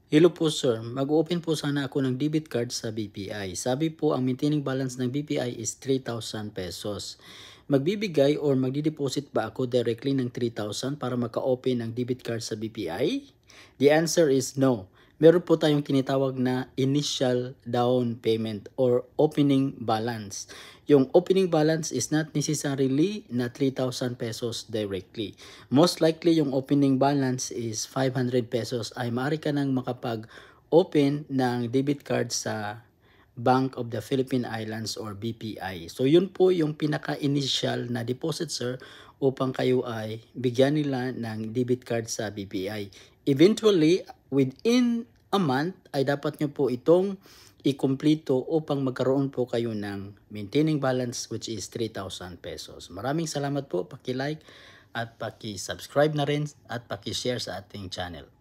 Hello po sir, mag-open po sana ako ng debit card sa BPI. Sabi po ang maintaining balance ng BPI is 3,000 pesos. Magbibigay or magdideposit ba ako directly ng 3,000 para maka-open ng debit card sa BPI? The answer is no. Meron po tayong tinatawag na initial down payment or opening balance. Yung opening balance is not necessarily na 3,000 pesos directly. Most likely yung opening balance is 500 pesos ay maaari ka nang makapag-open ng debit card sa Bank of the Philippine Islands or BPI. So yun po yung pinaka-initial na deposit sir upang kayo ay bigyan nila ng debit card sa BPI. Eventually, within a month ay dapat nyo po itong ikumpleto upang magkaroon po kayo ng maintaining balance which is 3,000 pesos. Maraming salamat po, paki-like at paki-subscribe na rin at paki-share sa ating channel.